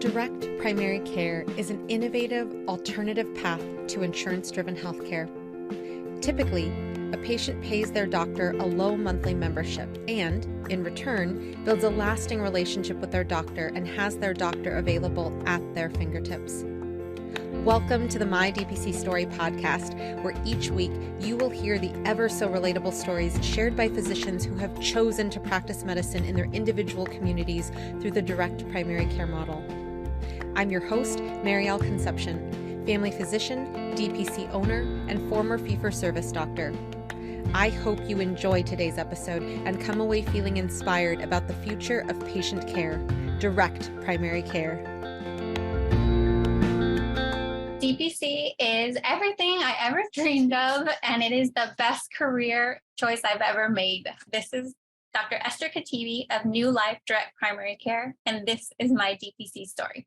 Direct primary care is an innovative, alternative path to insurance-driven healthcare. Typically, a patient pays their doctor a low monthly membership and, in return, builds a lasting relationship with their doctor and has their doctor available at their fingertips. Welcome to the My DPC Story podcast, where each week you will hear the ever-so-relatable stories shared by physicians who have chosen to practice medicine in their individual communities through the direct primary care model. I'm your host, Marielle Concepcion, family physician, DPC owner, and former fee-for-service doctor. I hope you enjoy today's episode and come away feeling inspired about the future of patient care, direct primary care. DPC is everything I ever dreamed of, and it is the best career choice I've ever made. This is Dr. Esther Katibi of New Life Direct Primary Care, and this is my DPC story.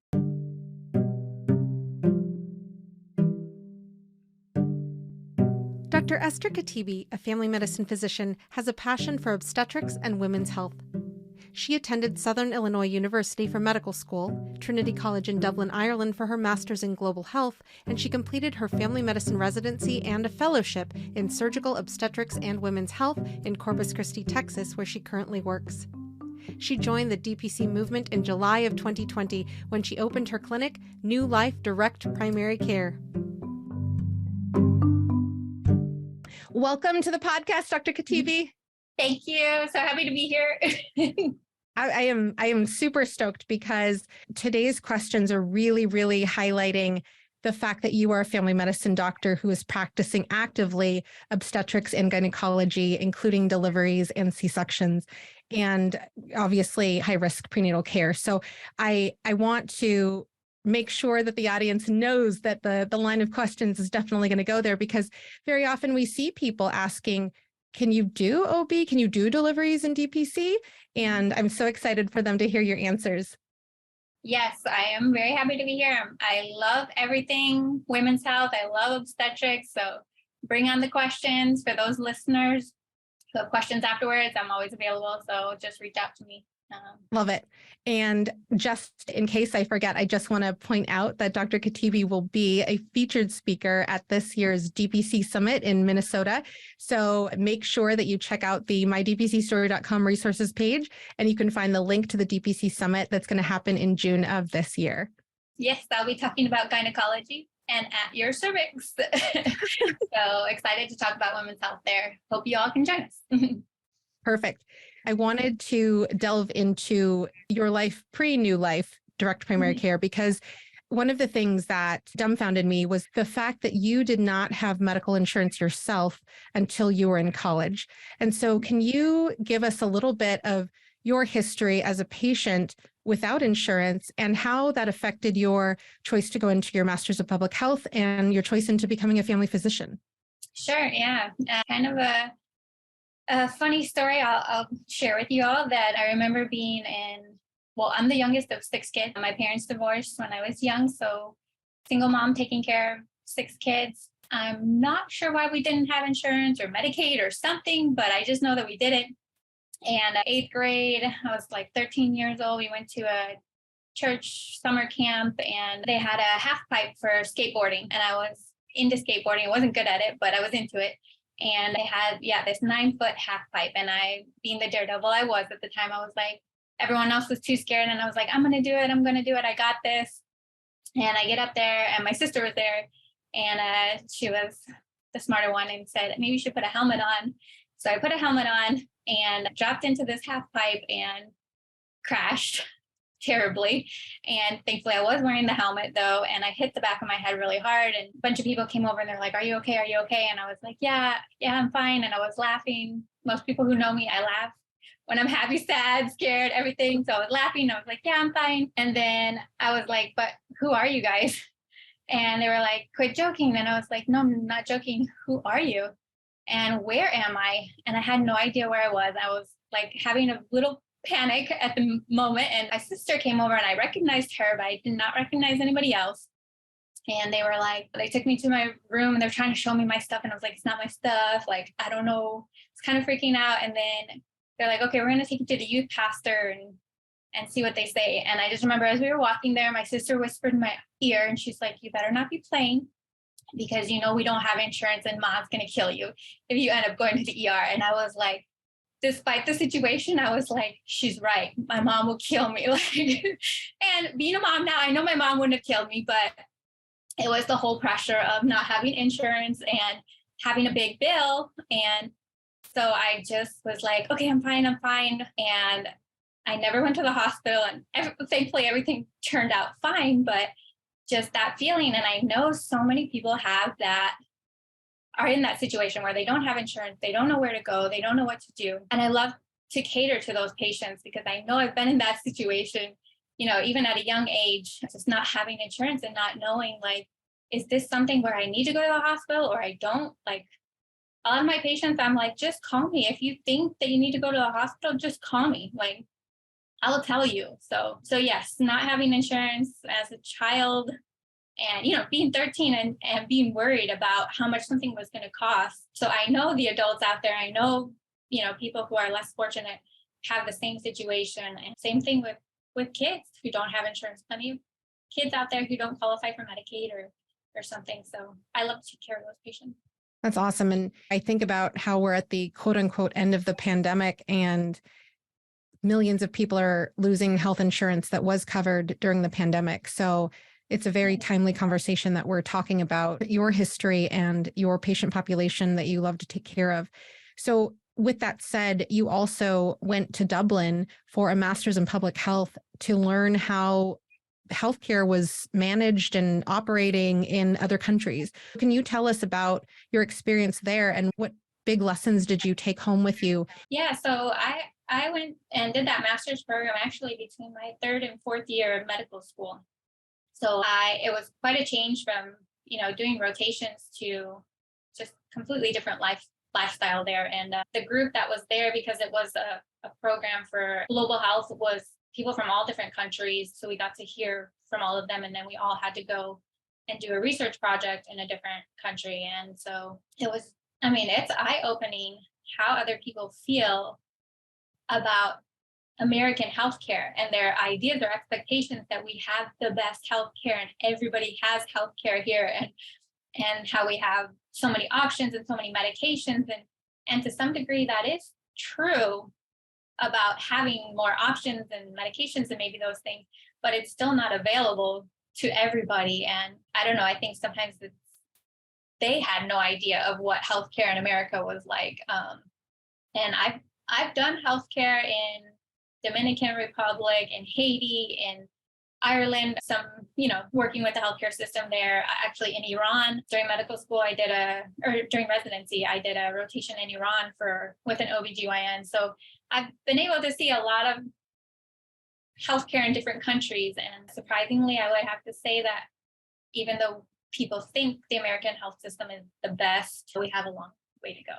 Dr. Esther Katibi, a family medicine physician, has a passion for obstetrics and women's health. She attended Southern Illinois University for medical school, Trinity College in Dublin, Ireland for her master's in global health, and she completed her family medicine residency and a fellowship in surgical obstetrics and women's health in Corpus Christi, Texas, where she currently works. She joined the DPC movement in July of 2020 when she opened her clinic, New Life Direct Primary Care. Welcome to the podcast, Dr. Katibi. Thank you. So happy to be here. I am super stoked because today's questions are really highlighting the fact that you are a family medicine doctor who is practicing actively obstetrics and gynecology, including deliveries and C-sections, and obviously high-risk prenatal care. So I want to make sure that the audience knows that the line of questions is definitely going to go there, because very often we see people asking, can you do OB? Can you do deliveries in DPC? And I'm so excited for them to hear your answers. Yes, I am very happy to be here. I love everything women's health. I love obstetrics. So bring on the questions for those listeners who have questions afterwards. I'm always available. So just reach out to me. Love it. And just in case I forget, I just want to point out that Dr. Katibi will be a featured speaker at this year's DPC Summit in Minnesota. So make sure that you check out the mydpcstory.com resources page, and you can find the link to the DPC Summit that's going to happen in June of this year. Yes, I'll be talking about gynecology and at your cervix. So excited to talk about women's health there. Hope you all can join us. Perfect. I wanted to delve into your life pre-New Life direct primary care, because one of the things that dumbfounded me was the fact that you did not have medical insurance yourself until you were in college. And so can you give us a little bit of your history as a patient without insurance and how that affected your choice to go into your Master's of Public Health and your choice into becoming a family physician? Sure, yeah. Kind of a funny story I'll share with you all, that I remember being I'm the youngest of 6 kids. My parents divorced when I was young, so single mom taking care of 6 kids. I'm not sure why we didn't have insurance or Medicaid or something, but I just know that we didn't. And 8th grade, I was like 13 years old. We went to a church summer camp, and they had a half pipe for skateboarding, and I was into skateboarding. I wasn't good at it, but I was into it. And they had, this 9-foot half pipe. And I, being the daredevil I was at the time, I was like, everyone else was too scared. And I was like, I'm going to do it. I got this. And I get up there, and my sister was there, and she was the smarter one and said, maybe you should put a helmet on. So I put a helmet on and dropped into this half pipe and crashed terribly. And thankfully I was wearing the helmet though, and I hit the back of my head really hard, and a bunch of people came over and they're like, are you okay? And I was like, yeah, I'm fine. And I was laughing. Most people who know me, I laugh when I'm happy, sad, scared, everything. So I was laughing. I was like, yeah, I'm fine. And then I was like, but who are you guys? And they were like, quit joking. And I was like, no, I'm not joking. Who are you? And where am I? And I had no idea where I was. I was like having a little panic at the moment, and my sister came over, and I recognized her, but I did not recognize anybody else. And they took me to my room, and they're trying to show me my stuff, and I was like, it's not my stuff, like I don't know. It's kind of freaking out. And then they're like, okay, we're going to take you to the youth pastor. And and see what they say. And I just remember as we were walking there, my sister whispered in my ear and she's like, you better not be playing because we don't have insurance and mom's going to kill you if you end up going to the ER. And I was like, despite the situation, I was like, she's right. My mom will kill me. And being a mom now, I know my mom wouldn't have killed me, but it was the whole pressure of not having insurance and having a big bill. And so I just was like, okay, I'm fine. And I never went to the hospital, and thankfully everything turned out fine, but just that feeling. And I know so many people are in that situation where they don't have insurance, they don't know where to go, they don't know what to do. And I love to cater to those patients because I know I've been in that situation, even at a young age, just not having insurance and not knowing, like, is this something where I need to go to the hospital or I don't? Like, a lot of my patients, I'm like, just call me. If you think that you need to go to the hospital, just call me. Like, I will tell you. So yes, not having insurance as a child and, being 13 and being worried about how much something was going to cost. So I know the adults out there, I know, people who are less fortunate have the same situation. And same thing with kids who don't have insurance. Plenty of kids out there who don't qualify for Medicaid or something. So I love to take care of those patients. That's awesome. And I think about how we're at the quote unquote end of the pandemic and millions of people are losing health insurance that was covered during the pandemic. So it's a very timely conversation that we're talking about your history and your patient population that you love to take care of. So with that said, you also went to Dublin for a master's in public health to learn how healthcare was managed and operating in other countries. Can you tell us about your experience there and what big lessons did you take home with you? Yeah, so I went and did that master's program actually between my third and fourth year of medical school. So it was quite a change from, doing rotations to just completely different lifestyle there. And the group that was there, because it was a program for global health, was people from all different countries. So we got to hear from all of them. And then we all had to go and do a research project in a different country. And so it's eye-opening how other people feel about American healthcare and their ideas or expectations that we have the best healthcare and everybody has healthcare here, and how we have so many options and so many medications. And to some degree that is true about having more options and medications and maybe those things, but it's still not available to everybody. And I don't know, I think sometimes they had no idea of what healthcare in America was like. And I've done healthcare in Dominican Republic, in Haiti, in Ireland, some, working with the healthcare system there. Actually in Iran, during medical school, during residency, I did a rotation in Iran with an OBGYN. So I've been able to see a lot of healthcare in different countries. And surprisingly, I would have to say that even though people think the American health system is the best, we have a long way to go.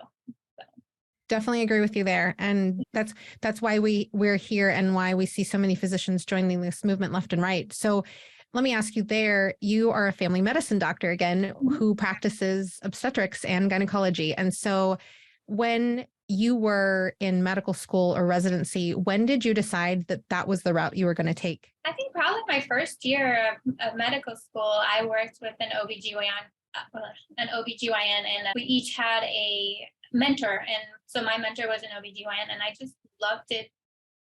Definitely agree with you there. And that's why we're here and why we see so many physicians joining this movement left and right. So let me ask you there, you are a family medicine doctor again, who practices obstetrics and gynecology. And so when you were in medical school or residency, when did you decide that that was the route you were going to take? I think probably my first year of medical school, I worked with an OBGYN, and we each had a mentor. And so my mentor was an OBGYN, and I just loved it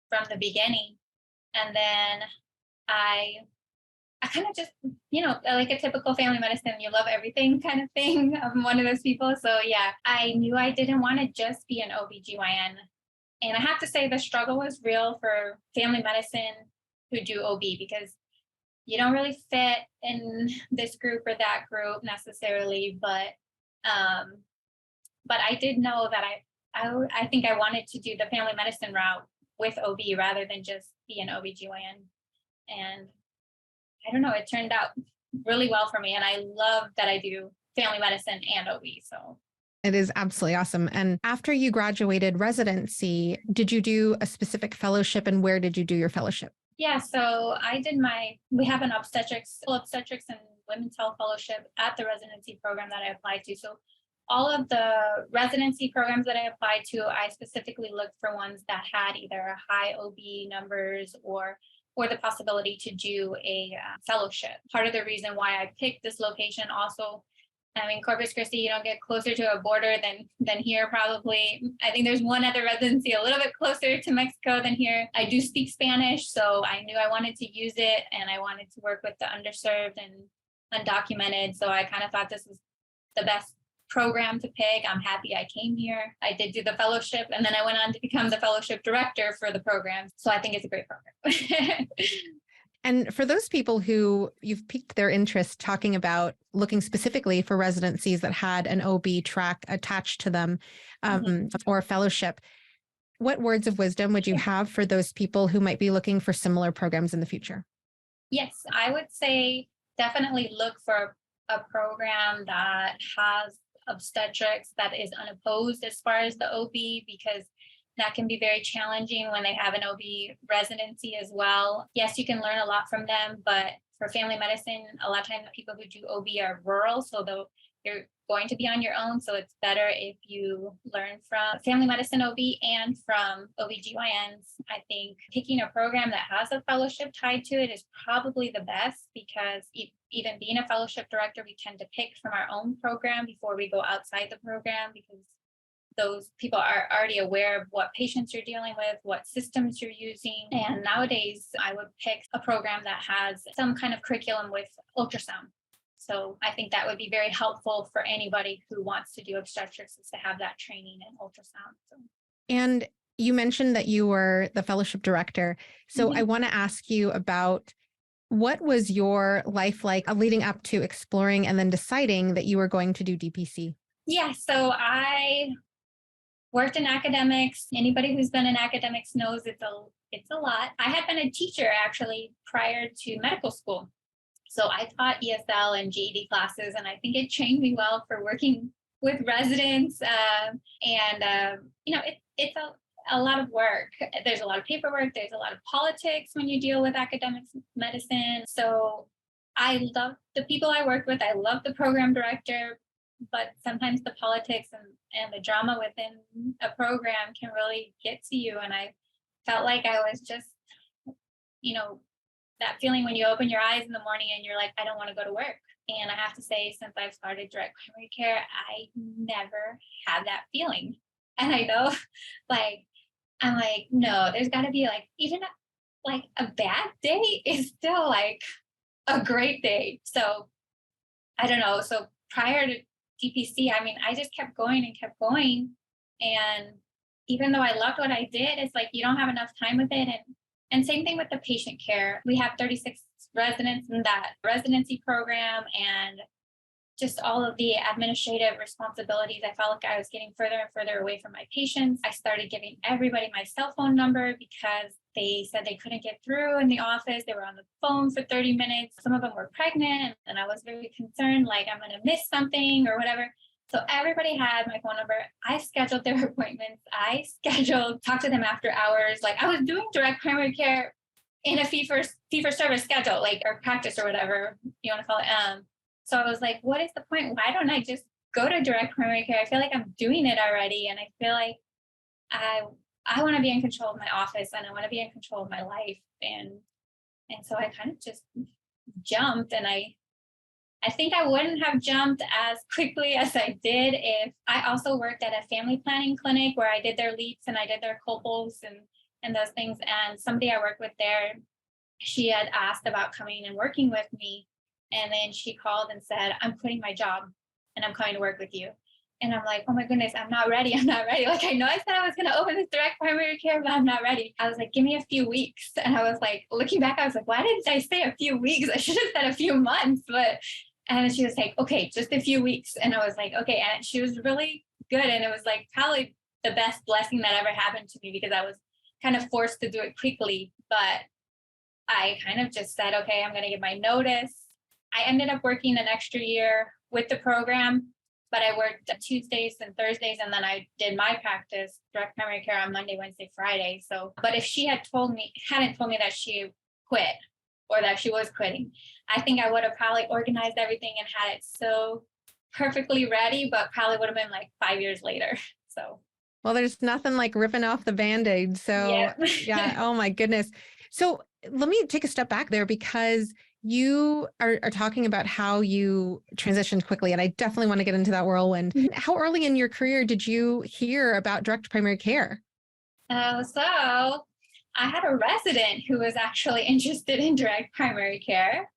from the beginning. And then I kind of just, like a typical family medicine, you love everything kind of thing. I'm one of those people. So yeah, I knew I didn't want to just be an OBGYN. And I have to say the struggle was real for family medicine who do OB, because you don't really fit in this group or that group necessarily. But I did know that I think I wanted to do the family medicine route with OB rather than just be an OBGYN. And I don't know, it turned out really well for me. And I love that I do family medicine and OB. So it is absolutely awesome. And after you graduated residency, did you do a specific fellowship, and where did you do your fellowship? Yeah, so we have an obstetrics and women's health fellowship at the residency program that I applied to. So all of the residency programs that I applied to, I specifically looked for ones that had either high OB numbers or the possibility to do a fellowship. Part of the reason why I picked this location also, I mean, Corpus Christi, you don't get closer to a border than here probably. I think there's one other residency a little bit closer to Mexico than here. I do speak Spanish, so I knew I wanted to use it, and I wanted to work with the underserved and undocumented. So I kind of thought this was the best program to pick. I'm happy I came here. I did do the fellowship, and then I went on to become the fellowship director for the program. So I think it's a great program. And for those people who you've piqued their interest talking about looking specifically for residencies that had an OB track attached to them or a fellowship, what words of wisdom would you have for those people who might be looking for similar programs in the future? Yes, I would say definitely look for a program that has obstetrics that is unopposed as far as the OB, because that can be very challenging when they have an OB residency as well. Yes, you can learn a lot from them, but for family medicine, a lot of times the people who do OB are rural, so you're going to be on your own. So it's better if you learn from family medicine OB and from OB/GYNs. I think picking a program that has a fellowship tied to it is probably the best, because even being a fellowship director, we tend to pick from our own program before we go outside the program, because those people are already aware of what patients you're dealing with, what systems you're using. And nowadays, I would pick a program that has some kind of curriculum with ultrasound. So I think that would be very helpful for anybody who wants to do obstetrics, is to have that training in ultrasound. So. And you mentioned that you were the fellowship director. So I want to ask you about, what was your life like leading up to exploring and then deciding that you were going to do DPC? Yeah, so I worked in academics. Anybody who's been in academics knows it's a lot. I had been a teacher actually prior to medical school. So I taught ESL and GED classes, and I think it trained me well for working with residents. It's a lot of work. There's a lot of paperwork. There's a lot of politics when you deal with academic medicine. So I love the people I work with. I love the program director, but sometimes the politics and the drama within a program can really get to you. And I felt like I was just, that feeling when you open your eyes in the morning and you're like, I don't want to go to work. And I have to say, since I've started direct primary care, I never had that feeling. And I know, I'm like, no, there's got to be even a bad day is still a great day. So I don't know. So prior to DPC, I just kept going and kept going. And even though I loved what I did, it's you don't have enough time with it. And same thing with the patient care. We have 36 residents in that residency program, and just all of the administrative responsibilities. I felt like I was getting further and further away from my patients. I started giving everybody my cell phone number because they said they couldn't get through in the office. They were on the phone for 30 minutes. Some of them were pregnant, and I was very concerned, I'm going to miss something or whatever. So everybody had my phone number. I scheduled their appointments. I talked to them after hours. I was doing direct primary care in a fee for service schedule, or practice or whatever you want to call it. So I was like, what is the point? Why don't I just go to direct primary care? I feel like I'm doing it already. And I feel like I want to be in control of my office, and I want to be in control of my life. And so I kind of just jumped, and I think I wouldn't have jumped as quickly as I did if I also worked at a family planning clinic where I did their LEEPs and I did their Colpos and those things. And somebody I worked with there, she had asked about coming and working with me. And then she called and said, I'm quitting my job and I'm coming to work with you. And I'm like, oh my goodness, I'm not ready. I know I said I was going to open this direct primary care, but I'm not ready. I was like, give me a few weeks. And I was looking back, I was like, why didn't I say a few weeks? I should have said a few months. And she was like, okay, just a few weeks. And I was like, okay. And she was really good. And it was probably the best blessing that ever happened to me, because I was kind of forced to do it quickly. But I kind of just said, okay, I'm going to give my notice. I ended up working an extra year with the program, but I worked Tuesdays and Thursdays, and then I did my practice, direct primary care, on Monday, Wednesday, Friday. So, but if she hadn't told me that she quit or that she was quitting, I think I would have probably organized everything and had it so perfectly ready, but probably would have been like 5 years later. So, Well, there's nothing like ripping off the Band-Aid. So yeah. yeah, oh my goodness. So let me take a step back there because you are talking about how you transitioned quickly. And I definitely want to get into that whirlwind. How early in your career did you hear about direct primary care? So I had a resident who was actually interested in direct primary care.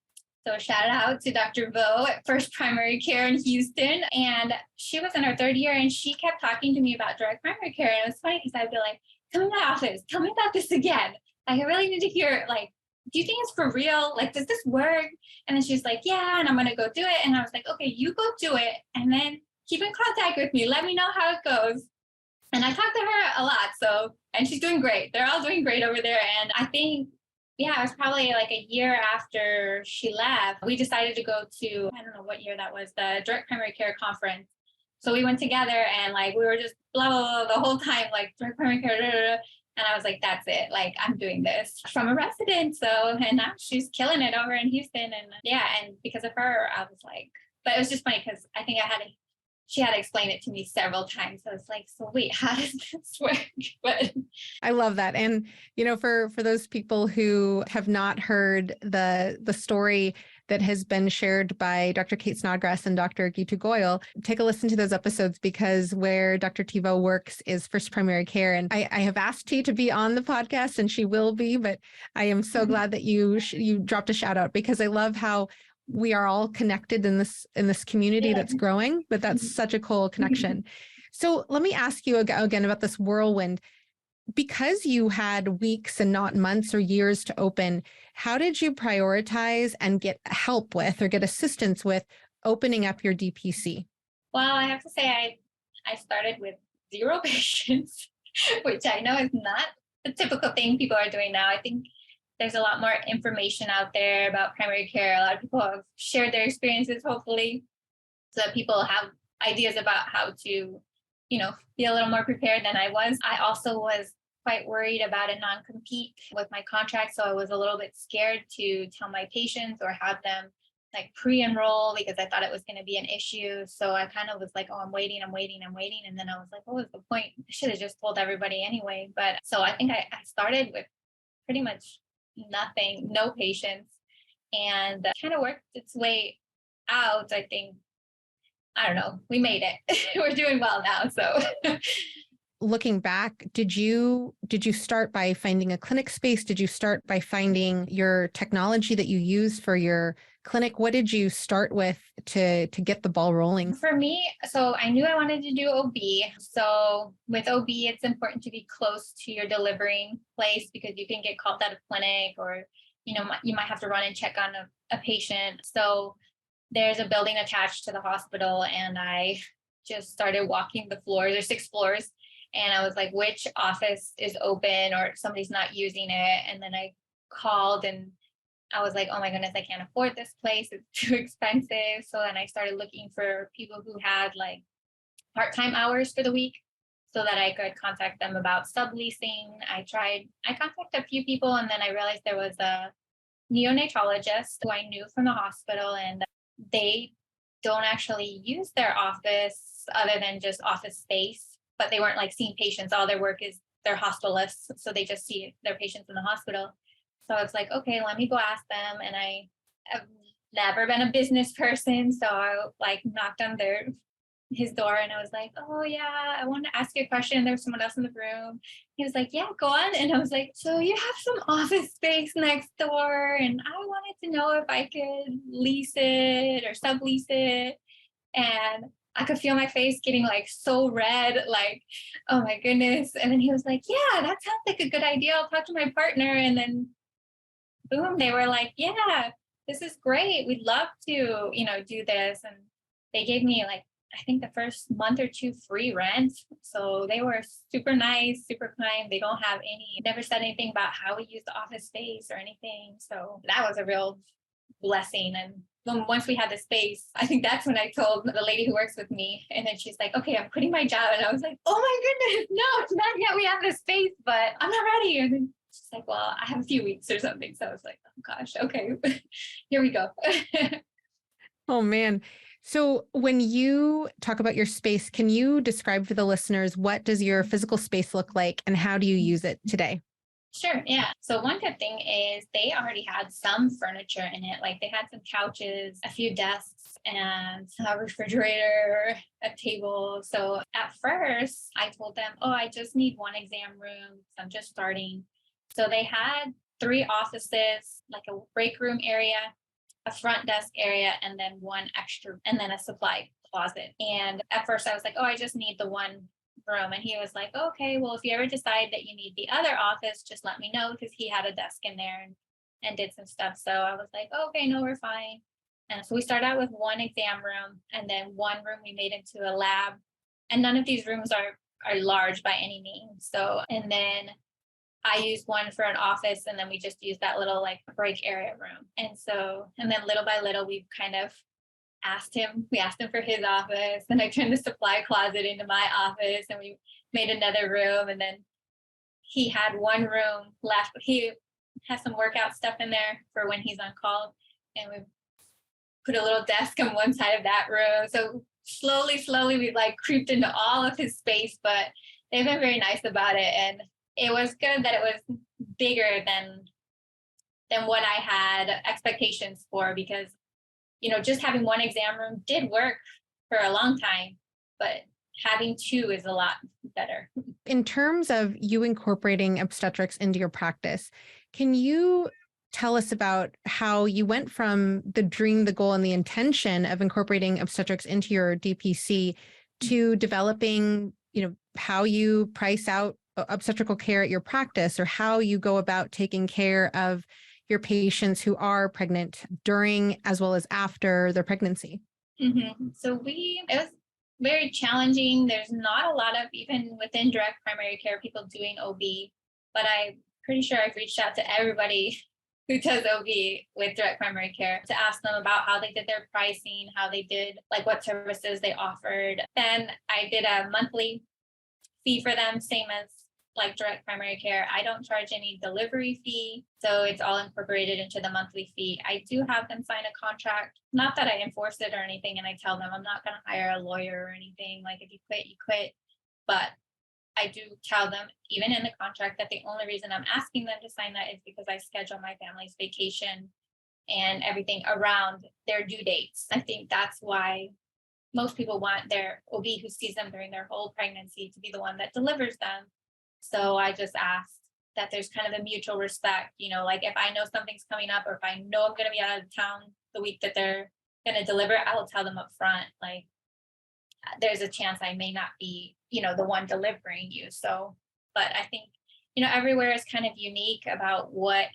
So shout out to Dr. Vo at First Primary Care in Houston. And she was in her third year and she kept talking to me about direct primary care. And it was funny because I'd be like, come in my office, tell me about this again. Like, I really need to hear, like, do you think it's for real? Like, does this work? And then she's like, yeah, and I'm going to go do it. And I was like, okay, you go do it. And then keep in contact with me. Let me know how it goes. And I talked to her a lot. So, and she's doing great. They're all doing great over there. And I think, yeah, it was probably like a year after she left, we decided to go to, I don't know what year that was, the direct primary care conference. So we went together and like, we were just blah, blah, blah the whole time, like direct primary care. Blah, blah, blah. And I was like, that's it. Like, I'm doing this from a resident. So, and now she's killing it over in Houston. And yeah, and because of her, I was like, but it was just funny because I think she had to explain it to me several times. So it's like, so wait, how does this work? But I love that. And, you know, for those people who have not heard the story that has been shared by Dr. Kate Snodgrass and Dr. Gitu Goyal, take a listen to those episodes because where Dr. Tivo works is First Primary Care. And I have asked T to be on the podcast and she will be, but I am so glad that you dropped a shout out because I love how we are all connected in this community that's growing, but that's such a cool connection. So let me ask you again about this whirlwind. Because you had weeks and not months or years to open, how did you prioritize and get help with or get assistance with opening up your DPC? well, I have to say I started with 0 patients, which I know is not the typical thing people are doing now. I think there's a lot more information out there about primary care. A lot of people have shared their experiences, hopefully, so that people have ideas about how to, be a little more prepared than I was. I also was quite worried about a non-compete with my contract. So I was a little bit scared to tell my patients or have them like pre-enroll because I thought it was going to be an issue. So I kind of was like, oh, I'm waiting. And then I was like, what was the point? I should have just told everybody anyway. But so I think I started with pretty much nothing, no patients, and kind of worked its way out. I think, I don't know, we made it. We're doing well now. So Looking back, did you start by finding a clinic space? Did you start by finding your technology that you use for your clinic? What did you start with to get the ball rolling? for me, so I knew I wanted to do OB. So with OB, it's important to be close to your delivering place because you can get called out of clinic or, you might have to run and check on a patient. So there's a building attached to the hospital and I just started walking the floors. There's 6 floors. And I was like, which office is open or somebody's not using it? And then I called and I was like, oh my goodness, I can't afford this place. It's too expensive. So then I started looking for people who had like part-time hours for the week so that I could contact them about subleasing. I contacted a few people and then I realized there was a neonatologist who I knew from the hospital and they don't actually use their office other than just office space. But they weren't like seeing patients. All their work is they're hospitalists. So they just see their patients in the hospital. So it's like, okay, let me go ask them. And I have never been a business person. So I like knocked on his door and I was like, oh yeah, I want to ask you a question. There was someone else in the room. He was like, yeah, go on. And I was like, so you have some office space next door. And I wanted to know if I could lease it or sublease it. And I could feel my face getting like so red, like, oh my goodness. And then he was like, yeah, that sounds like a good idea. I'll talk to my partner. And then boom, they were like, yeah, this is great. We'd love to, do this. And they gave me like, I think the first month or 2 free rent. So they were super nice, super kind. They don't have never said anything about how we use the office space or anything. So that was a real blessing. And once we had the space, I think that's when I told the lady who works with me. And then she's like, okay, I'm quitting my job. And I was like, oh my goodness, no, it's not yet. We have the space, but I'm not ready. And then she's like, well, I have a few weeks or something. So I was like, oh gosh, okay, here we go. Oh man. So when you talk about your space, can you describe for the listeners, what does your physical space look like and how do you use it today? Sure, yeah. So one good thing is they already had some furniture in it. Like they had some couches, a few desks, and a refrigerator, a table. So at first I told them, oh, I just need one exam room. I'm just starting. So they had 3 offices, like a break room area, a front desk area, and then one extra, and then a supply closet. And at first I was like, oh, I just need the one room. And he was like, okay, well, if you ever decide that you need the other office, just let me know, because he had a desk in there and did some stuff. So I was like, oh, okay, no, we're fine. And so we started out with one exam room, and then one room we made into a lab. And none of these rooms are large by any means. So, and then I used one for an office, and then we just used that little like break area room. And so, and then little by little, we've kind of we asked him for his office, and I turned the supply closet into my office, and we made another room. And then he had one room left. He has some workout stuff in there for when he's on call. And we put a little desk on one side of that room. So slowly, we like creeped into all of his space, but they've been very nice about it. And it was good that it was bigger than what I had expectations for, because just having one exam room did work for a long time, but having 2 is a lot better. In terms of you incorporating obstetrics into your practice, can you tell us about how you went from the dream, the goal, and the intention of incorporating obstetrics into your DPC to developing, how you price out obstetrical care at your practice, or how you go about taking care of your patients who are pregnant during as well as after their pregnancy? Mm-hmm. So it was very challenging. There's not a lot of, even within direct primary care, people doing OB, but I'm pretty sure I've reached out to everybody who does OB with direct primary care to ask them about how they did their pricing, how they did, like what services they offered. Then I did a monthly fee for them, same as like direct primary care. I don't charge any delivery fee, so it's all incorporated into the monthly fee. I do have them sign a contract, not that I enforce it or anything, and I tell them I'm not going to hire a lawyer or anything. Like if you quit, you quit. But I do tell them, even in the contract, that the only reason I'm asking them to sign that is because I schedule my family's vacation and everything around their due dates. I think that's why most people want their OB who sees them during their whole pregnancy to be the one that delivers them. So I just asked that there's kind of a mutual respect, like if I know something's coming up, or if I know I'm going to be out of town the week that they're going to deliver, I'll tell them up front, like there's a chance I may not be, the one delivering you. So, but I think, everywhere is kind of unique about what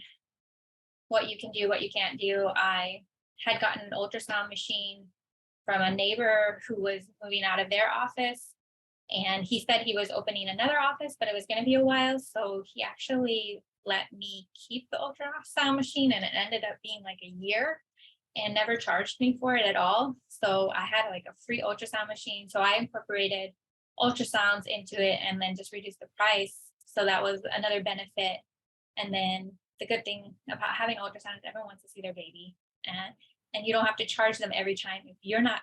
you can do, what you can't do. I had gotten an ultrasound machine from a neighbor who was moving out of their office. And he said he was opening another office, but it was going to be a while. So he actually let me keep the ultrasound machine, and it ended up being like a year, and never charged me for it at all. So I had like a free ultrasound machine. So I incorporated ultrasounds into it and then just reduced the price. So that was another benefit. And then the good thing about having ultrasound is everyone wants to see their baby, and you don't have to charge them every time if you're not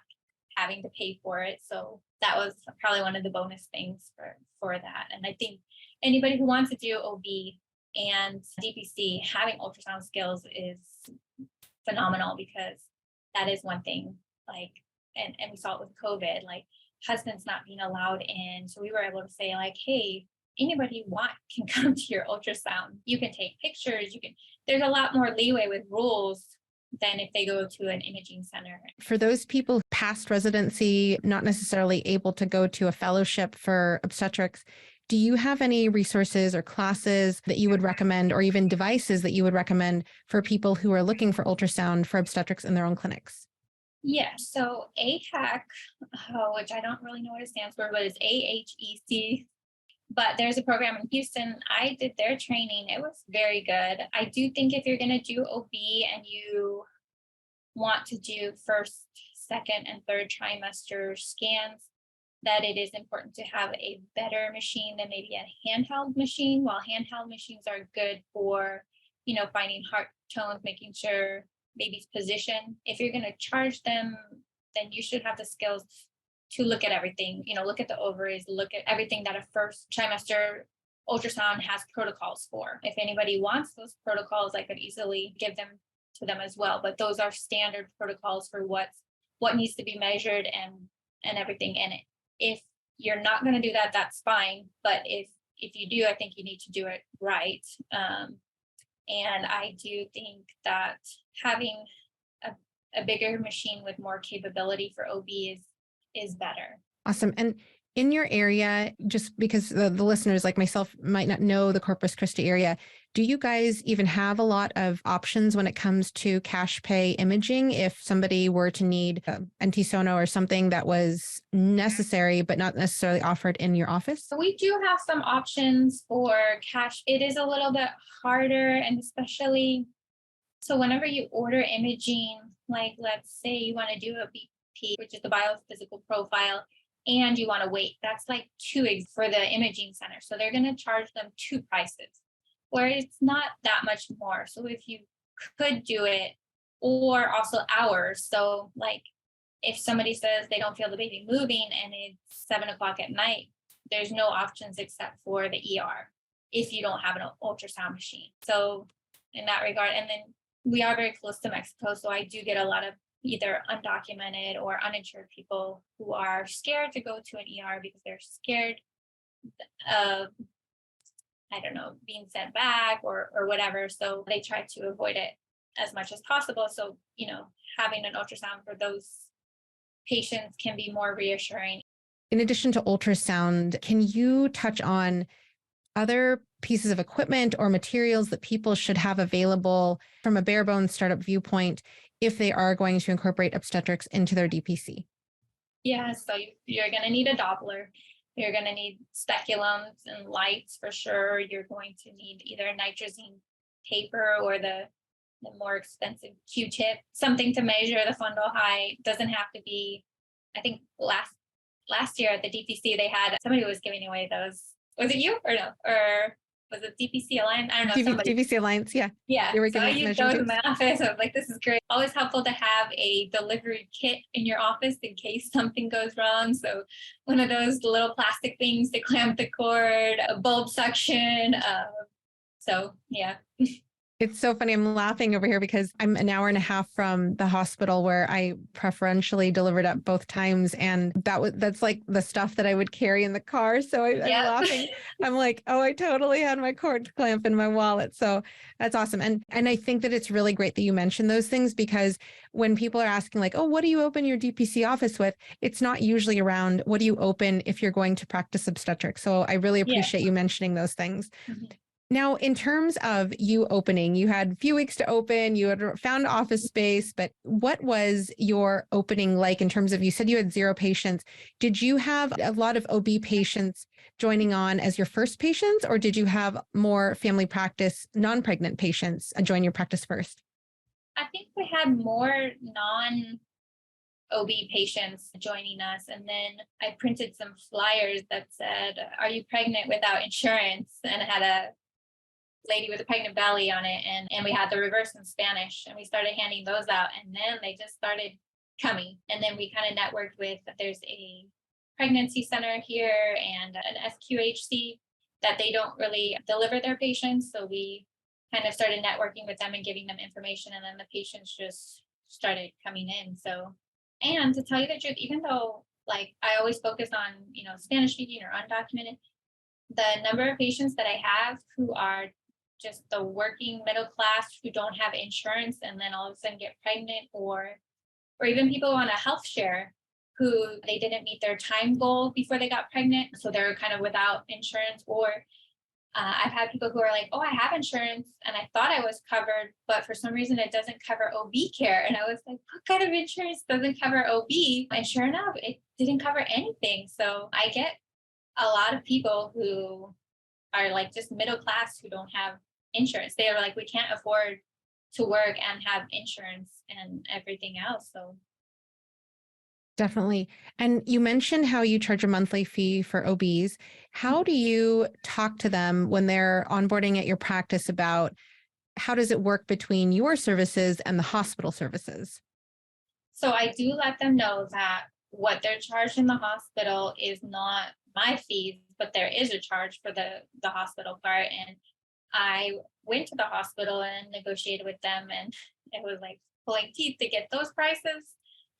having to pay for it. So that was probably one of the bonus things for that. And I think anybody who wants to do OB and DPC, having ultrasound skills is phenomenal, because that is one thing, like, and we saw it with COVID, like husbands not being allowed in. So we were able to say like, hey, anybody you want can come to your ultrasound. You can take pictures. There's a lot more leeway with rules than if they go to an imaging center. For those people past residency, not necessarily able to go to a fellowship for obstetrics, do you have any resources or classes that you would recommend, or even devices that you would recommend for people who are looking for ultrasound for obstetrics in their own clinics? Yeah, so AHEC, which I don't really know what it stands for, but it's AHEC. But there's a program in Houston. I did their training. It was very good. I do think if you're going to do OB and you want to do first, second, and third trimester scans, that it is important to have a better machine than maybe a handheld machine. While handheld machines are good for, finding heart tones, making sure baby's position. If you're going to charge them then you should have the skills to look at everything, look at the ovaries, look at everything that a first trimester ultrasound has protocols for. If anybody wants those protocols, I could easily give them to them as well. But those are standard protocols for what needs to be measured and everything in it. If you're not going to do that, that's fine. But if you do, I think you need to do it right. And I do think that having a bigger machine with more capability for OB is better. Awesome. And in your area, just because the listeners like myself might not know the Corpus Christi area, do you guys even have a lot of options when it comes to cash pay imaging? If somebody were to need NT-Sono or something that was necessary, but not necessarily offered in your office? We do have some options for cash. It is a little bit harder, and especially, so whenever you order imaging, like let's say you want to do a BP, which is the biophysical profile, and you want to wait, that's like for the imaging center. So they're going to charge them two prices, where it's not that much more. So if you could do it, or also hours. So like if somebody says they don't feel the baby moving and it's 7:00 at night, there's no options except for the ER if you don't have an ultrasound machine. So in that regard, and then we are very close to Mexico, so I do get a lot of either undocumented or uninsured people who are scared to go to an ER because they're scared of, I don't know, being sent back or whatever. So they try to avoid it as much as possible. So, having an ultrasound for those patients can be more reassuring. In addition to ultrasound, can you touch on other pieces of equipment or materials that people should have available from a bare bones startup viewpoint if they are going to incorporate obstetrics into their DPC? Yeah, so you're going to need a Doppler. You're going to need speculums and lights for sure. You're going to need either nitrazine paper or the more expensive Q-tip, something to measure the fundal height. Doesn't have to be, I think last year at the DPC, they had, somebody was giving away those. Was it you or no? Or was it DPC Alliance? I don't know. DPC Alliance, yeah. Yeah, so I use those in my office. I was like, this is great. Always helpful to have a delivery kit in your office in case something goes wrong. So one of those little plastic things to clamp the cord, a bulb suction. So yeah. It's so funny. I'm laughing over here because I'm an hour and a half from the hospital where I preferentially delivered up both times. And that's like the stuff that I would carry in the car. So I'm laughing. I'm like, oh, I totally had my cord clamp in my wallet. So that's awesome. And I think that it's really great that you mentioned those things, because when people are asking like, oh, what do you open your DPC office with? It's not usually around what do you open if you're going to practice obstetrics. So I really appreciate you mentioning those things. Mm-hmm. Now, in terms of you opening, you had a few weeks to open, you had found office space, but what was your opening like in terms of, you said you had 0 patients. Did you have a lot of OB patients joining on as your first patients, or did you have more family practice, non-pregnant patients join your practice first? I think we had more non-OB patients joining us. And then I printed some flyers that said, are you pregnant without insurance? And it had a lady with a pregnant belly on it, and we had the reverse in Spanish, and we started handing those out, and then they just started coming. And then we kind of networked with, there's a pregnancy center here and an SQHC that they don't really deliver their patients, so we kind of started networking with them and giving them information, and then the patients just started coming in. So, and to tell you the truth, even though like I always focus on Spanish speaking or undocumented, the number of patients that I have who are just the working middle class who don't have insurance and then all of a sudden get pregnant, or even people on a health share who they didn't meet their time goal before they got pregnant, so they're kind of without insurance. Or I've had people who are like, oh, I have insurance and I thought I was covered, but for some reason it doesn't cover OB care. And I was like, what kind of insurance doesn't cover OB? And sure enough, it didn't cover anything. So I get a lot of people who are like just middle class who don't have insurance. They are like, we can't afford to work and have insurance and everything else. So definitely. And you mentioned how you charge a monthly fee for OBs. How do you talk to them when they're onboarding at your practice about how does it work between your services and the hospital services? So I do let them know that what they're charged in the hospital is not my fees, but there is a charge for the hospital part. And I went to the hospital and negotiated with them, and it was like pulling teeth to get those prices.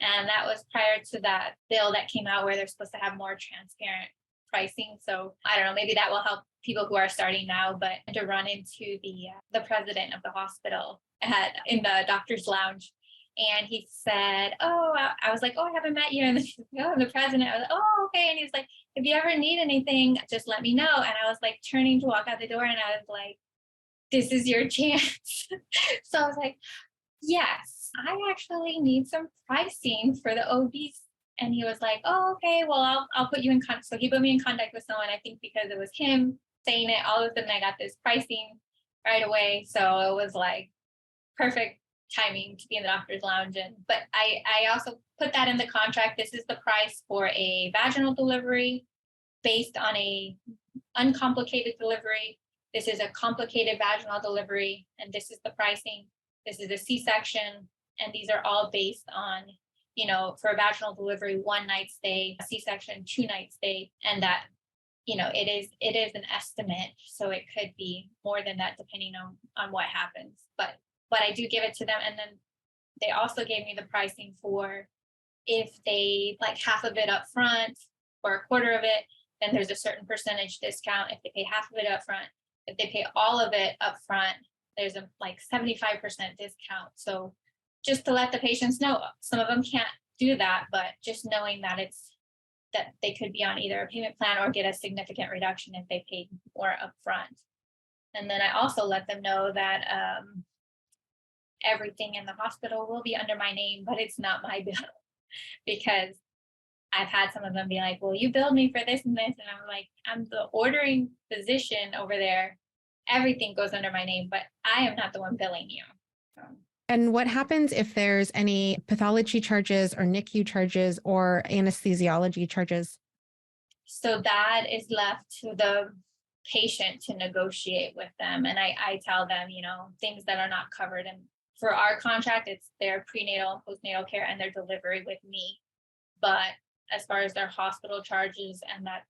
And that was prior to that bill that came out where they're supposed to have more transparent pricing. So I don't know, maybe that will help people who are starting now. But to run into the president of the hospital in the doctor's lounge, and he said, "Oh," I was like, "Oh, I haven't met you." And then he's like, "Oh, I'm the president." I was like, "Oh, okay." And he's like, "If you ever need anything, just let me know." And I was like turning to walk out the door, and I was like, "This is your chance." So I was like, "Yes, I actually need some pricing for the OBs." And he was like, "Oh, okay, well, I'll put you in contact." So he put me in contact with someone. I think because it was him saying it, all of a sudden I got this pricing right away. So it was like perfect timing to be in the doctor's lounge. But I also put that in the contract. This is the price for a vaginal delivery based on a uncomplicated delivery. This is a complicated vaginal delivery, and this is the pricing. This is a C-section, and these are all based on, for a vaginal delivery, 1 night stay, a C-section, 2-night stay, and that, it is an estimate. So it could be more than that depending on what happens. But I do give it to them. And then they also gave me the pricing for if they like half of it up front or a quarter of it, then there's a certain percentage discount. If they pay half of it up front, if they pay all of it up front, there's a like 75% discount. So just to let the patients know, some of them can't do that, but just knowing that that they could be on either a payment plan or get a significant reduction if they paid more up front. And then I also let them know that everything in the hospital will be under my name, but it's not my bill. Because I've had some of them be like, "Well, you billed me for this and this." And I'm like, "I'm the ordering physician over there. Everything goes under my name, but I am not the one billing you." And what happens if there's any pathology charges or NICU charges or anesthesiology charges? So that is left to the patient to negotiate with them. And I tell them, things that are not covered. And for our contract, it's their prenatal and postnatal care and their delivery with me. But as far as their hospital charges, and that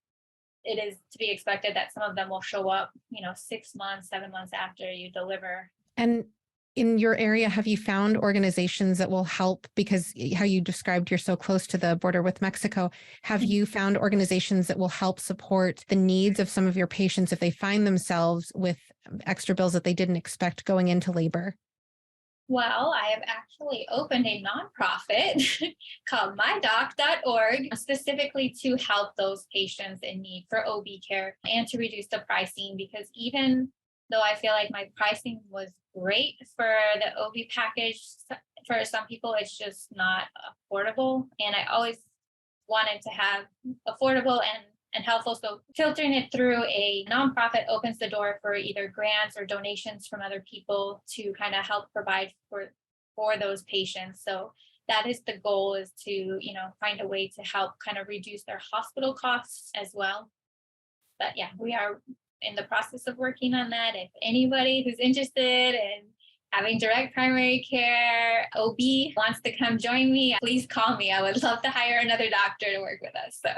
it is to be expected that some of them will show up, 6 months, 7 months after you deliver. And in your area, have you found organizations that will help? Because how you described you're so close to the border with Mexico, have you found organizations that will help support the needs of some of your patients if they find themselves with extra bills that they didn't expect going into labor? Well, I have actually opened a nonprofit called mydoc.org specifically to help those patients in need for OB care and to reduce the pricing, because even though I feel like my pricing was great for the OB package, for some people, it's just not affordable. And I always wanted to have affordable and helpful. So filtering it through a nonprofit opens the door for either grants or donations from other people to kind of help provide for those patients. So that is the goal, is to, find a way to help kind of reduce their hospital costs as well. But yeah, we are in the process of working on that. If anybody who's interested in having direct primary care, OB, wants to come join me, please call me. I would love to hire another doctor to work with us. So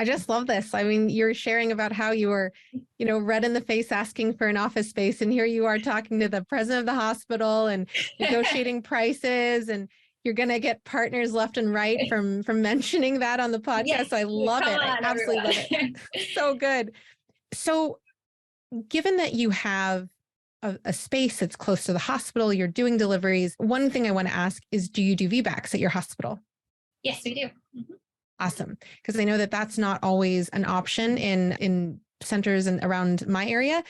I just love this. I mean, you're sharing about how you were, red in the face asking for an office space. And here you are talking to the president of the hospital and negotiating prices, and you're going to get partners left and right from mentioning that on the podcast. Yes, So I love it. I absolutely love it. So good. So given that you have a space that's close to the hospital, you're doing deliveries, one thing I want to ask is, do you do VBACs at your hospital? Yes, we do. Mm-hmm. Awesome. Because I know that that's not always an option in centers and around my area.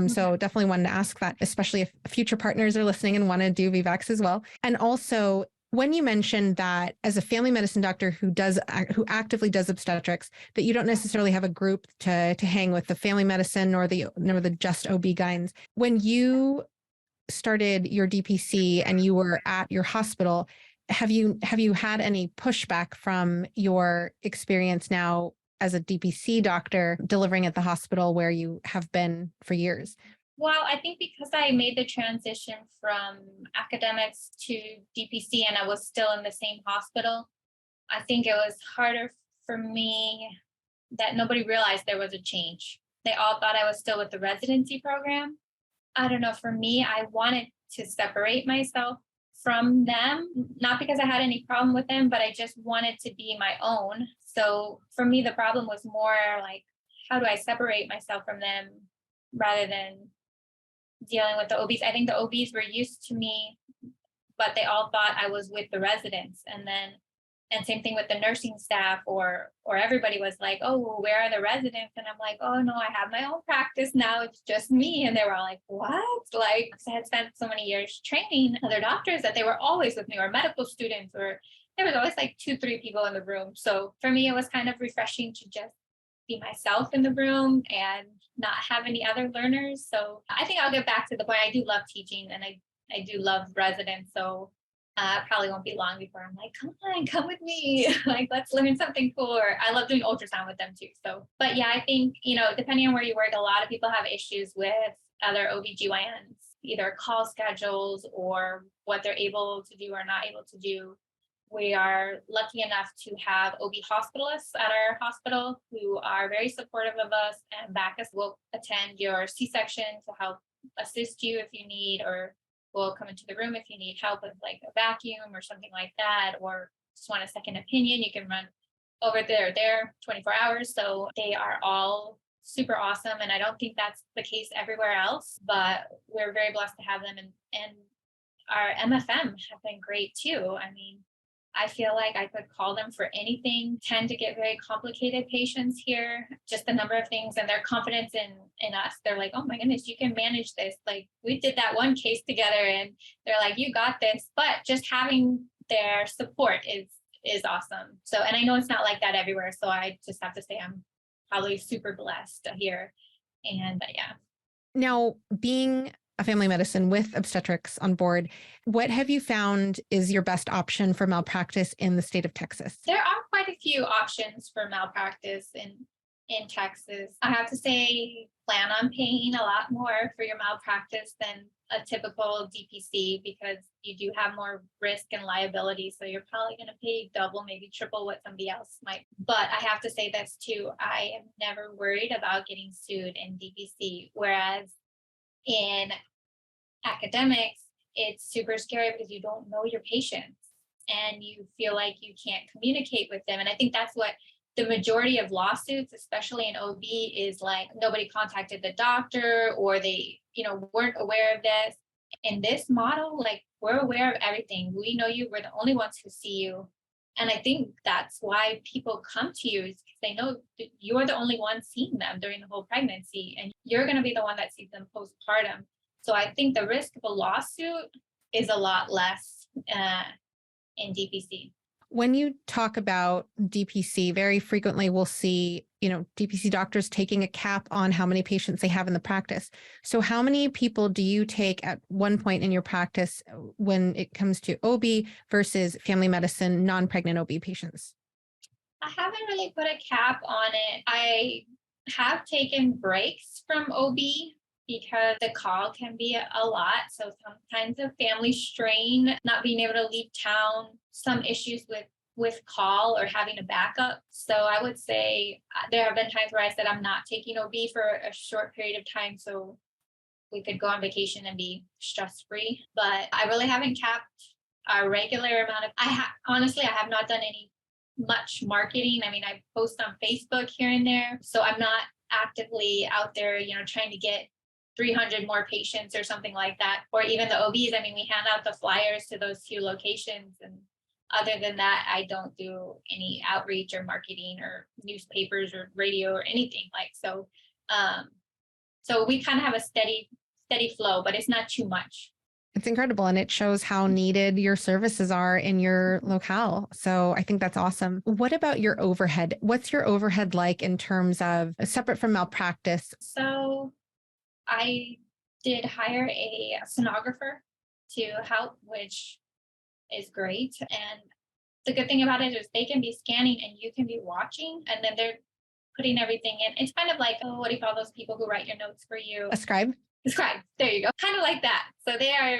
So definitely wanted to ask that, especially if future partners are listening and want to do VBACs as well. And also, when you mentioned that as a family medicine doctor who actively does obstetrics, that you don't necessarily have a group to hang with, the family medicine nor the just OB-GYNs. When you started your DPC and you were at your hospital, have you had any pushback from your experience now as a DPC doctor delivering at the hospital where you have been for years? Well, I think because I made the transition from academics to DPC and I was still in the same hospital, I think it was harder for me that nobody realized there was a change. They all thought I was still with the residency program. I don't know, for me, I wanted to separate myself from them, not because I had any problem with them, but I just wanted to be my own. So for me, the problem was more like, how do I separate myself from them rather than dealing with the OBs? I think the OBs were used to me, but they all thought I was with the residents. And same thing with the nursing staff, or everybody was like, oh, well, where are the residents? And I'm like, oh no, I have my own practice now. It's just me. And they were all like, what? Like, 'cause I had spent so many years training other doctors that they were always with me, or medical students, or there was always like 2, 3 people in the room. So for me, it was kind of refreshing to just be myself in the room and not have any other learners. So I think I'll get back to the point. I do love teaching, and I do love residents. So probably won't be long before I'm like, come on, come with me. Like, let's learn something cool. Or I love doing ultrasound with them too. So, but yeah, I think, depending on where you work, a lot of people have issues with other OBGYNs, either call schedules or what they're able to do or not able to do. We are lucky enough to have OB hospitalists at our hospital who are very supportive of us and back us. Will attend your C-section to help assist you if you need, or will come into the room if you need help with like a vacuum or something like that, or just want a second opinion. You can run over there 24 hours. So they are all super awesome. And I don't think that's the case everywhere else, but we're very blessed to have them. And our MFM have been great too. I mean, I feel like I could call them for anything. Tend to get very complicated patients here, just the number of things, and their confidence in us. They're like, oh my goodness, you can manage this. Like, we did that one case together, and they're like, you got this. But just having their support is awesome. So, and I know it's not like that everywhere. So I just have to say I'm probably super blessed here. And yeah. Now, being a family medicine with obstetrics on board, what have you found is your best option for malpractice in the state of Texas? There are quite a few options for malpractice in Texas. I have to say, plan on paying a lot more for your malpractice than a typical DPC, because you do have more risk and liability. So you're probably going to pay double, maybe triple what somebody else might. But I have to say this too, I am never worried about getting sued in DPC, whereas in academics, it's super scary because you don't know your patients and you feel like you can't communicate with them. And I think that's what the majority of lawsuits, especially in OB, is like, nobody contacted the doctor, or they, weren't aware of this. In this model, like, we're aware of everything. We know you. We're the only ones who see you. And I think that's why people come to you, is because they know that you're the only one seeing them during the whole pregnancy, and you're going to be the one that sees them postpartum. So I think the risk of a lawsuit is a lot less in DPC. When you talk about DPC, very frequently we'll see, DPC doctors taking a cap on how many patients they have in the practice. So how many people do you take at one point in your practice when it comes to OB versus family medicine, non-pregnant OB patients? I haven't really put a cap on it. I have taken breaks from OB because the call can be a lot. So sometimes a family strain, not being able to leave town, some issues with call or having a backup. So I would say there have been times where I said I'm not taking OB for a short period of time, so we could go on vacation and be stress-free. But I really haven't capped a regular amount of, honestly, I have not done much marketing. I mean, I post on Facebook here and there. So I'm not actively out there, trying to get 300 more patients or something like that, or even the OBs. I mean, we hand out the flyers to those few locations, and other than that, I don't do any outreach or marketing or newspapers or radio or anything like so. So we kind of have a steady flow, but it's not too much. It's incredible. And it shows how needed your services are in your locale. So I think that's awesome. What about your overhead? What's your overhead like in terms of separate from malpractice? So I did hire a sonographer to help, which is great. And the good thing about it is they can be scanning and you can be watching, and then they're putting everything in. It's kind of like, what do you call those people who write your notes for you? A scribe? describe. There you go. Kind of like that. So they are,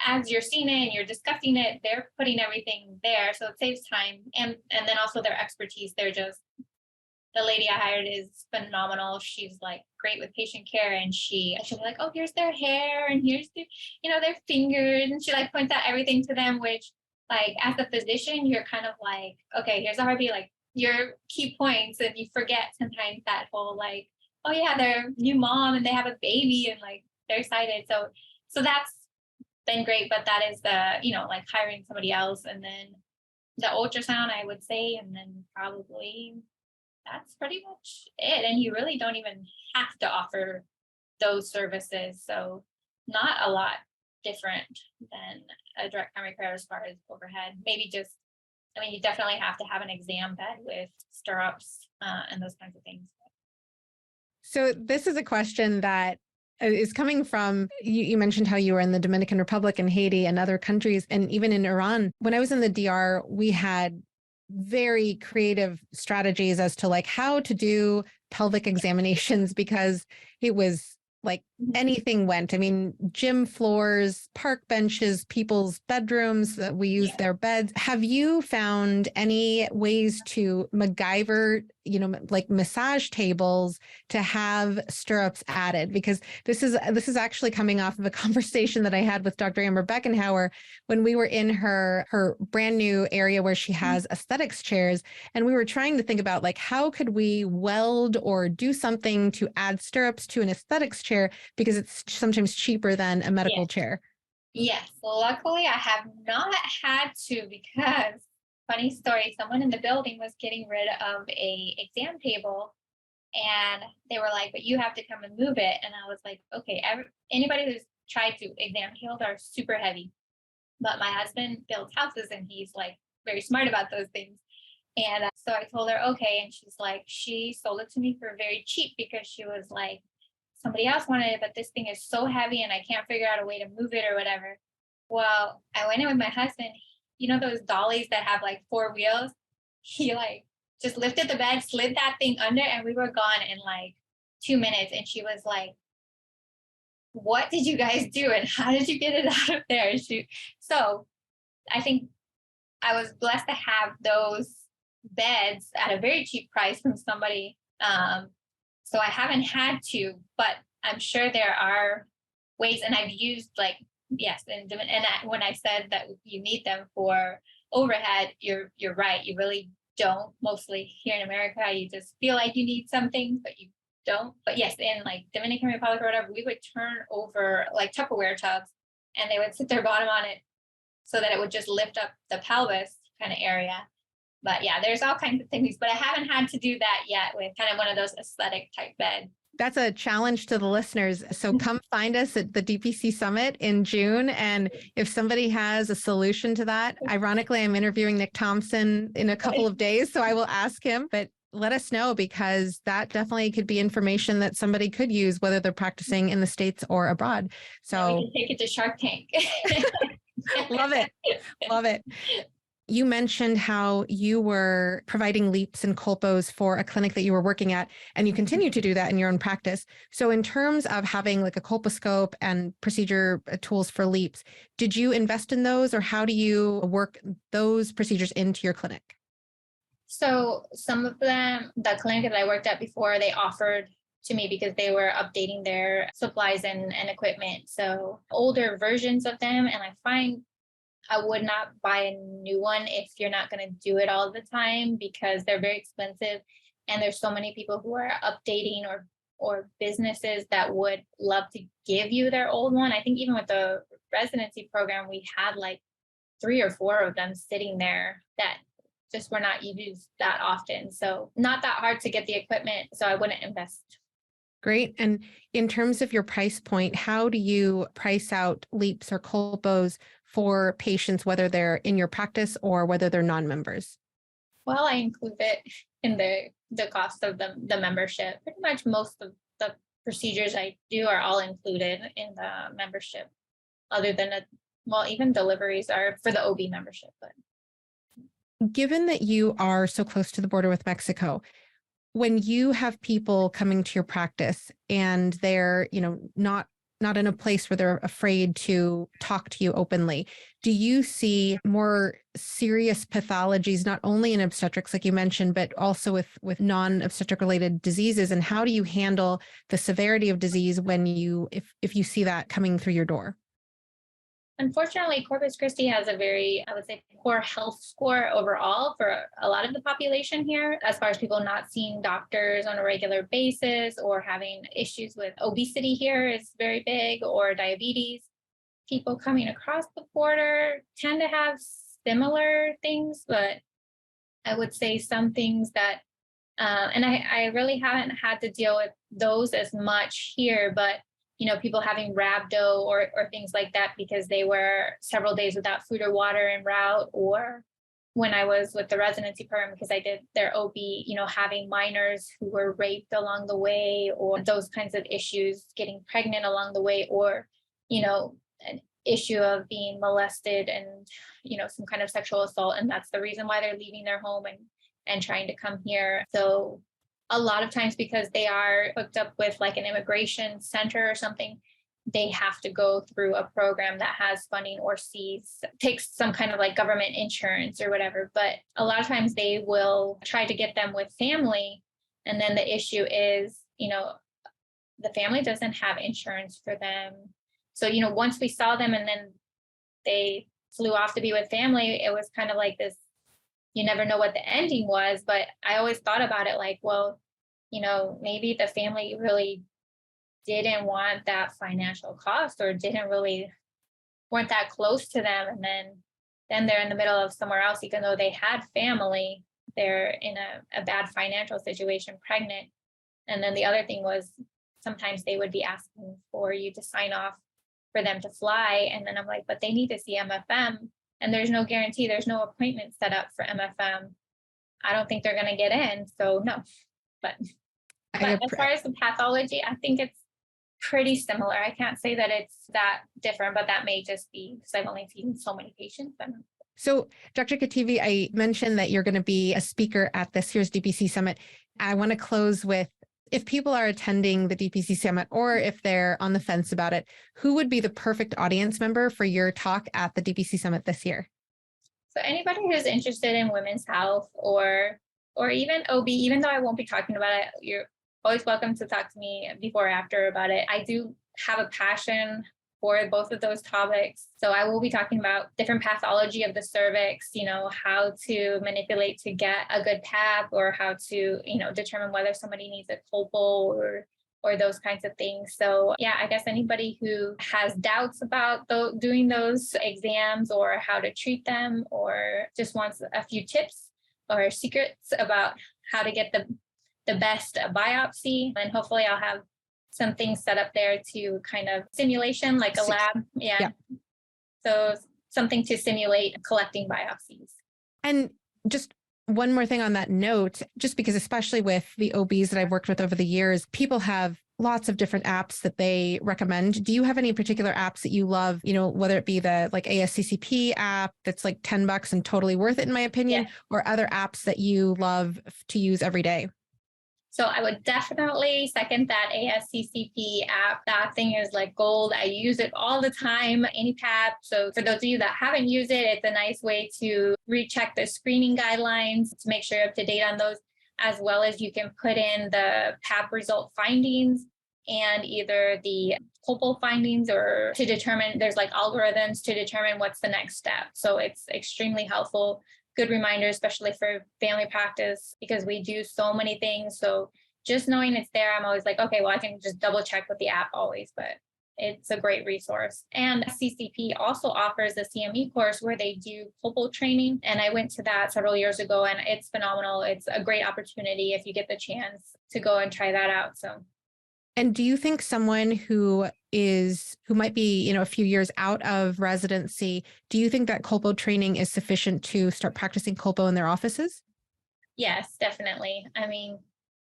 as you're seeing it and you're discussing it, they're putting everything there. So it saves time. And then also their expertise. The lady I hired is phenomenal. She's like great with patient care, and she'll be like, oh, here's their hair and here's their fingers. And she like points out everything to them, which like as a physician, you're kind of like, okay, here's a heartbeat, like your key points. And you forget sometimes that whole like, oh yeah, they're new mom and they have a baby and like they're excited. So that's been great, but that is like hiring somebody else, and then the ultrasound, I would say, and then probably that's pretty much it. And you really don't even have to offer those services. So not a lot different than a direct primary care as far as overhead. Maybe just, you definitely have to have an exam bed with stirrups and those kinds of things. So this is a question that is coming from, you mentioned how you were in the Dominican Republic and Haiti and other countries, and even in Iran. When I was in the DR, we had very creative strategies as to like how to do pelvic examinations, because it was like anything went. Gym floors, park benches, people's bedrooms, that we use their beds. Have you found any ways to MacGyver, like massage tables to have stirrups added? Because this is actually coming off of a conversation that I had with Dr. Amber Beckenhauer when we were in her brand new area where she has aesthetics chairs. And we were trying to think about like, how could we weld or do something to add stirrups to an aesthetics chair, because it's sometimes cheaper than a medical chair. Yes. Luckily, I have not had to, because funny story, someone in the building was getting rid of a exam table, and they were like, but you have to come and move it. And I was like, okay, anybody who's tried to exam tables are super heavy. But my husband builds houses and he's like very smart about those things. And so I told her, okay. And she's like, she sold it to me for very cheap, because she was like, somebody else wanted it, but this thing is so heavy and I can't figure out a way to move it or whatever. Well, I went in with my husband, those dollies that have like 4 wheels. He like just lifted the bed, slid that thing under, and we were gone in like 2 minutes. And she was like, what did you guys do? And how did you get it out of there? So I think I was blessed to have those beds at a very cheap price from somebody. So I haven't had to, but I'm sure there are ways, and I've used like, yes. And when I said that you need them for overhead, you're right. You really don't. Mostly here in America, you just feel like you need something, but you don't. But yes, in like Dominican Republic or whatever, we would turn over like Tupperware tubs, and they would sit their bottom on it so that it would just lift up the pelvis kind of area. But yeah, there's all kinds of things, but I haven't had to do that yet with kind of one of those aesthetic type beds. That's a challenge to the listeners. So come find us at the DPC Summit in June. And if somebody has a solution to that, ironically, I'm interviewing Nick Thompson in a couple of days, so I will ask him, but let us know, because that definitely could be information that somebody could use, whether they're practicing in the States or abroad. So we can take it to Shark Tank. Love it. Love it. You mentioned how you were providing LEEPs and Colpos for a clinic that you were working at, and you continue to do that in your own practice. So in terms of having like a colposcope and procedure tools for LEEPs, did you invest in those, or how do you work those procedures into your clinic? So some of them, the clinic that I worked at before, they offered to me because they were updating their supplies and equipment. So older versions of them, and I find I would not buy a new one if you're not going to do it all the time, because they're very expensive, and there's so many people who are updating, or businesses that would love to give you their old one. I think even with the residency program, we had like 3 or 4 of them sitting there that just were not used that often. So not that hard to get the equipment, so I wouldn't invest. Great. And in terms of your price point, how do you price out LEEPs or Colpos for patients, whether they're in your practice or whether they're non-members? Well, I include it in the cost of the membership. Pretty much most of the procedures I do are all included in the membership, other than even deliveries are for the OB membership. But given that you are so close to the border with Mexico, when you have people coming to your practice and they're, not not in a place where they're afraid to talk to you openly. Do you see more serious pathologies, not only in obstetrics, like you mentioned, but also with non-obstetric related diseases? And how do you handle the severity of disease when if you see that coming through your door? Unfortunately, Corpus Christi has a very, I would say, poor health score overall for a lot of the population here, as far as people not seeing doctors on a regular basis or having issues with obesity here is very big, or diabetes. People coming across the border tend to have similar things, but I would say some things that, and I really haven't had to deal with those as much here, but people having rhabdo or things like that because they were several days without food or water en route, or when I was with the residency program, because I did their OB, having minors who were raped along the way, or those kinds of issues, getting pregnant along the way, or, an issue of being molested and, some kind of sexual assault. And that's the reason why they're leaving their home and trying to come here. So a lot of times, because they are hooked up with like an immigration center or something, they have to go through a program that has funding or takes some kind of like government insurance or whatever. But a lot of times they will try to get them with family. And then the issue is, the family doesn't have insurance for them. So, once we saw them and then they flew off to be with family, it was kind of like this, you never know what the ending was. But I always thought about it like, well, maybe the family really didn't want that financial cost, or weren't that close to them. And then they're in the middle of somewhere else, even though they had family, they're in a bad financial situation, pregnant. And then the other thing was, sometimes they would be asking for you to sign off for them to fly. And then I'm like, but they need to see MFM. And there's no guarantee, there's no appointment set up for MFM. I don't think they're going to get in. So no. But as far as the pathology, I think it's pretty similar. I can't say that it's that different, but that may just be because I've only seen so many patients. So, Dr. Katibi, I mentioned that you're going to be a speaker at this year's DPC Summit. I want to close with, if people are attending the DPC Summit or if they're on the fence about it, who would be the perfect audience member for your talk at the DPC Summit this year? So anybody who's interested in women's health or even OB, even though I won't be talking about it, you're always welcome to talk to me before or after about it. I do have a passion for both of those topics. So I will be talking about different pathology of the cervix, how to manipulate to get a good PAP, or how to, determine whether somebody needs a colpo or those kinds of things. So yeah, I guess anybody who has doubts about doing those exams or how to treat them, or just wants a few tips or secrets about how to get the best biopsy, and hopefully I'll have some things set up there to kind of simulation, like a lab. Yeah. So something to simulate collecting biopsies. And just one more thing on that note, just because especially with the OBs that I've worked with over the years, people have lots of different apps that they recommend. Do you have any particular apps that you love, whether it be the like ASCCP app that's like $10 and totally worth it in my opinion, or other apps that you love to use every day? So I would definitely second that ASCCP app. That thing is like gold. I use it all the time, any PAP. So for those of you that haven't used it, it's a nice way to recheck the screening guidelines to make sure you're up to date on those, as well as you can put in the PAP result findings and either the colpo findings, or to determine, there's like algorithms to determine what's the next step. So it's extremely helpful. Good reminder, especially for family practice, because we do so many things. So just knowing it's there, I'm always like, okay, well, I can just double check with the app always, but it's a great resource. And CCP also offers a CME course where they do colpo training. And I went to that several years ago, and it's phenomenal. It's a great opportunity if you get the chance to go and try that out. So. And do you think someone who might be, a few years out of residency, do you think that colpo training is sufficient to start practicing colpo in their offices? Yes, definitely. I mean,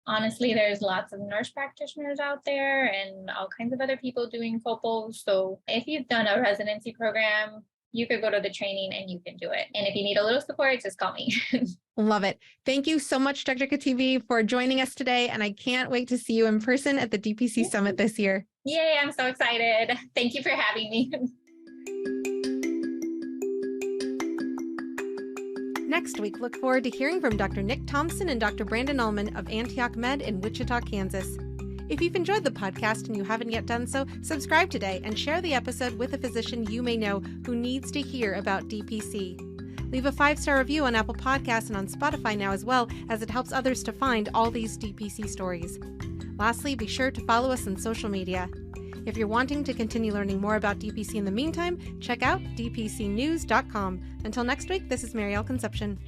honestly, there's lots of nurse practitioners out there and all kinds of other people doing colpo. So if you've done a residency program, you could go to the training and you can do it. And if you need a little support, just call me. Love it. Thank you so much, Dr. Katibi, for joining us today. And I can't wait to see you in person at the DPC Summit this year. Yay, I'm so excited. Thank you for having me. Next week, look forward to hearing from Dr. Nick Thompson and Dr. Brandon Ullman of Antioch Med in Wichita, Kansas. If you've enjoyed the podcast and you haven't yet done so, subscribe today and share the episode with a physician you may know who needs to hear about DPC. Leave a 5-star review on Apple Podcasts and on Spotify now as well, as it helps others to find all these DPC stories. Lastly, be sure to follow us on social media. If you're wanting to continue learning more about DPC in the meantime, check out dpcnews.com. Until next week, this is Marielle Concepcion.